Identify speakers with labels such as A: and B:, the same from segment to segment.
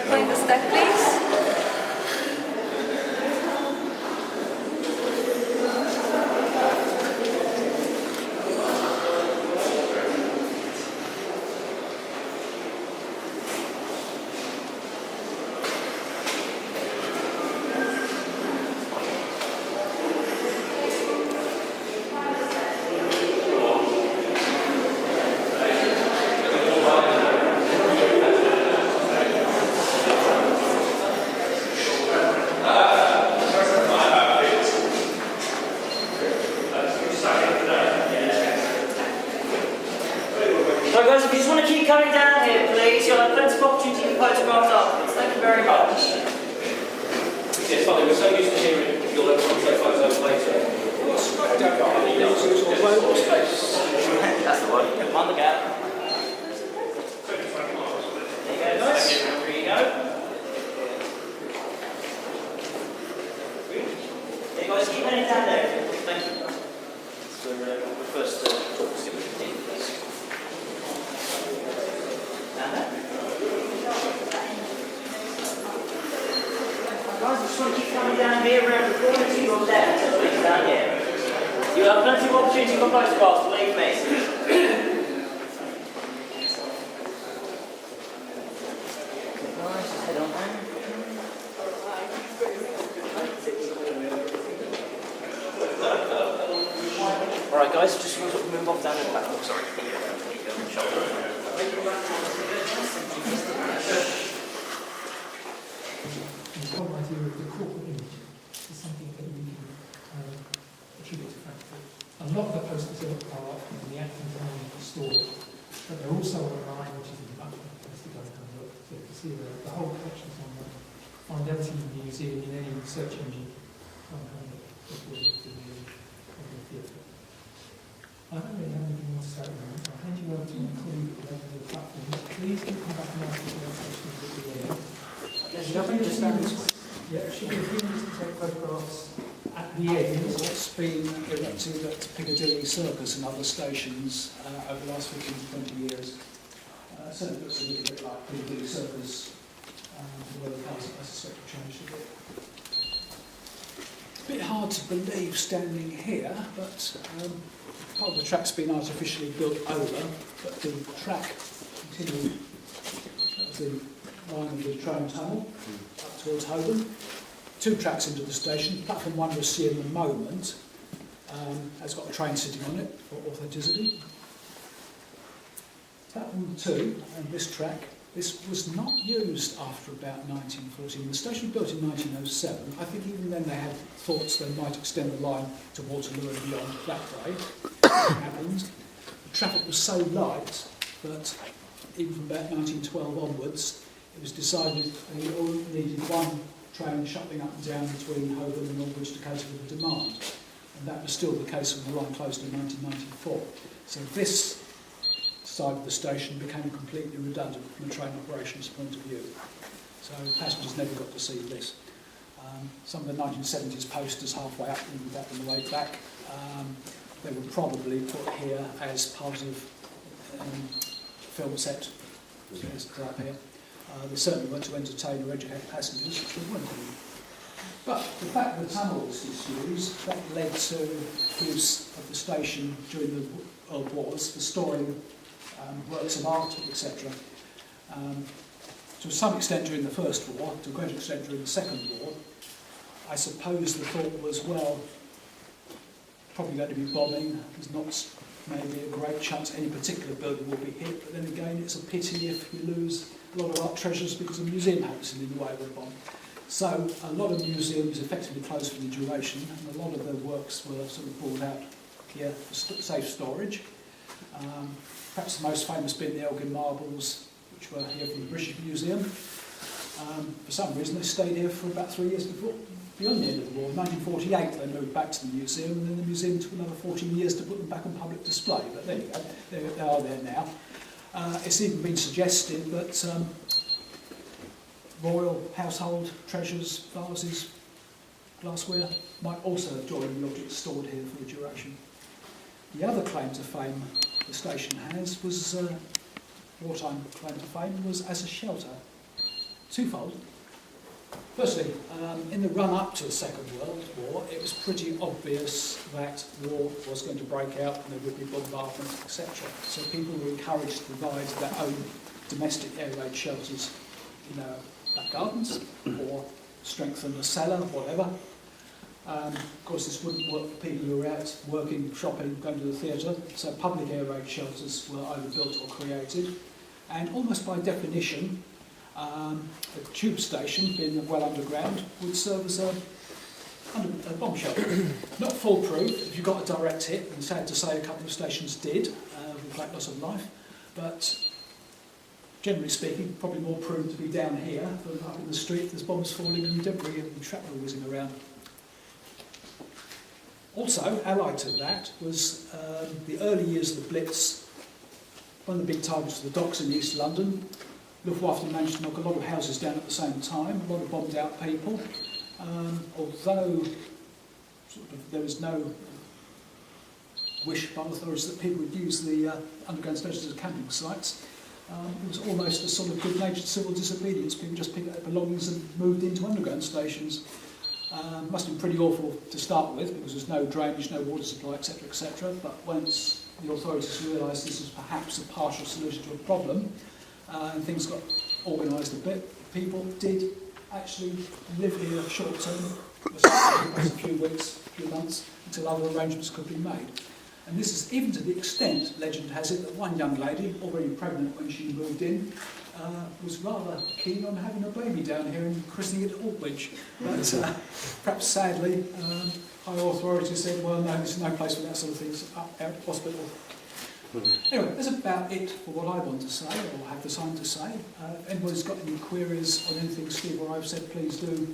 A: find the stack, please?
B: So guys, if you just want to keep coming down here, please, you'll have plenty of opportunity for photographs afterwards. Thank you very much.
C: Yes, funny, we're so used to hearing you'll have to take photos later.
B: That's the one. On the gap. There you go, guys. There you go. Hey guys, keep heading down there. Thank you. So we're first talk to see what you think, please. Down there. Guys, I just want to keep coming down here around the corner to your left, please, down here. You have plenty of opportunity for photographs, believe me. Guys, just head on down. Alright guys, just want to move off down the platform. Sorry.
D: The whole idea of the corporate image is something that we can attribute to Frankfurt. A lot of the posters are in the Athens Army store, but they're also online, which is a much better place to go and have a look. So you can see the whole collection's online. Find anything in the museum in any search engine. Come and have a look before you do the theatre. I don't really have anything more to say at the moment. I'll hand you over to my colleague over the platform. Please do come back and ask us any questions that you're there. Should be just stand this way. Yeah, should be a few minutes to take photographs at the end.
E: What's been erected at Piccadilly Circus and other stations over the last 15 to 20 years. Certainly looks a little bit like Piccadilly Circus, although the cars I suspect have changed a bit. A bit hard to believe standing here, but part of the track's been artificially built over, but the track continued. That was the line of the train tunnel up towards Holborn. 2 tracks into the station. Platform 1 we're seeing at the moment has got a train sitting on it for authenticity. Platform 2 and this track, this was not used after about 1914. The station was built in 1907. I think even then they had thoughts they might extend the line to Waterloo and beyond that day. It happened. The traffic was so light that even from about 1912 onwards, it was decided they all needed one train shuttling up and down between Holborn and Aldwych to cater for the demand. And that was still the case when the line closed in 1994. So this side of the station became completely redundant from a train operations point of view. So passengers never got to see this. Some of the 1970s posters halfway up and back on the way back, they were probably put here as part of film set. Up here. They certainly weren't to entertain or educate passengers, which they weren't doing. But the fact that the tunnel was disused, that led to use of the station during the World Wars for storing works of art, etc. To some extent during the First War, to a great extent during the Second War. I suppose the thought was, well, probably going to be bombing, there's not maybe a great chance any particular building will be hit, but then again it's a pity if you lose a lot of art treasures because a museum happens in the way of a bomb. So a lot of museums effectively closed for the duration, and a lot of the works were sort of brought out here for safe storage. Perhaps the most famous being the Elgin marbles, which were here from the British Museum. For some reason they stayed here for about 3 years beyond the end of the war. In 1948 they moved back to the museum, and then the museum took another 14 years to put them back on public display. But there you go, they are there now. It's even been suggested that royal household treasures, vases, glassware might also have joined the objects stored here for the duration. The other claim to fame the station has was, wartime claim to fame, was as a shelter. twofold. Firstly, in the run-up to the Second World War, it was pretty obvious that war was going to break out and there would be bombardment, etc. So people were encouraged to provide their own domestic air raid shelters in their back gardens or strengthen the cellar, whatever. Of course, this wouldn't work for people who were out working, shopping, going to the theatre, so public air raid shelters were either built or created. And almost by definition, a tube station, being well underground, would serve as a bomb shelter. Not foolproof if you got a direct hit, and sad to say a couple of stations did, with great loss of life, but generally speaking, probably more prudent to be down here than up in the street. There's bombs falling and debris and shrapnel whizzing around. Also, allied to that was the early years of the Blitz. One of the big targets was the docks in East London. Luftwaffe managed to knock a lot of houses down at the same time, a lot of bombed out people. Although there was no wish by authorities that people would use the underground stations as camping sites, it was almost a sort of good-natured civil disobedience. People just picked up their belongings and moved into underground stations. Must have been pretty awful to start with because there's no drainage, no water supply, etc., etc. But once the authorities realised this was perhaps a partial solution to a problem, and things got organised a bit, people did actually live here short term, a few weeks, a few months, until other arrangements could be made. And this is even to the extent, legend has it, that one young lady, already pregnant when she moved in, was rather keen on having a baby down here and christening it at Aldwych. But perhaps sadly, high authorities said, well, no, this is no place for that sort of thing, it's out hospital. Anyway, that's about it for what I want to say, or have the time to say. If anybody's got any queries on anything Steve or I've said, please do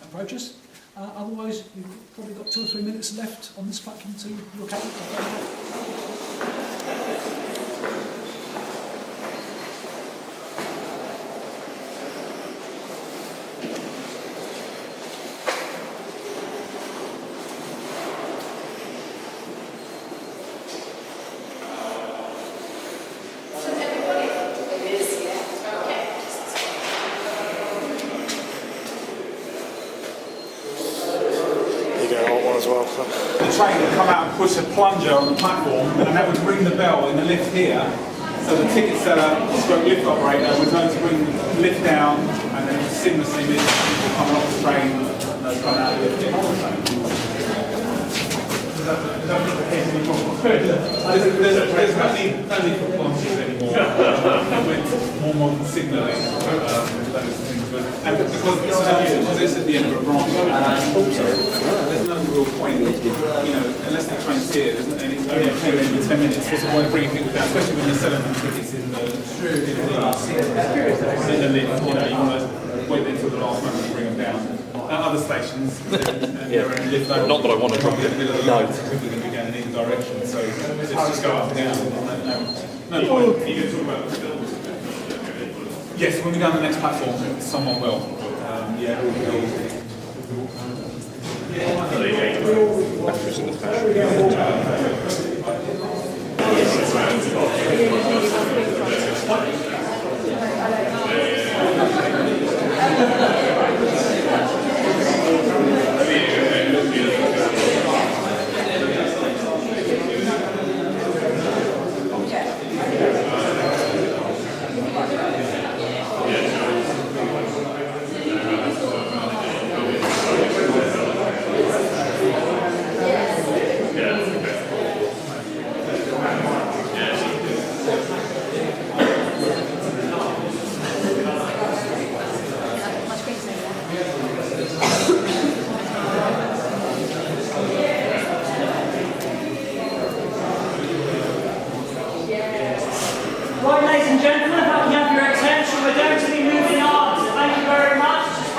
E: approach us. Otherwise, you've probably got 2 or 3 minutes left on this platform to look at it.
A: The train would come out and push a plunger on the platform, and that would ring the bell in the lift here. So the ticket seller, stroke lift operator, would know to bring the lift down, and then seamlessly lift people coming off the train and those coming out of the lift here. There's no need for plungers anymore. With more modern signalling, those things. And because it's at the end of a branch, there's no real point, unless the train's here, there's only 10 minutes. What's the point of bringing people down, especially when they're selling them tickets in the lift, you want to wait until the last moment to bring them down. At other stations, they're in a lift.
C: Not that I want to drop it.
A: No. People are going to be going in either direction, so let's just go up and down. No point. You can talk about the bills. Yes, when we go on the next platform, someone will.
C: Yeah.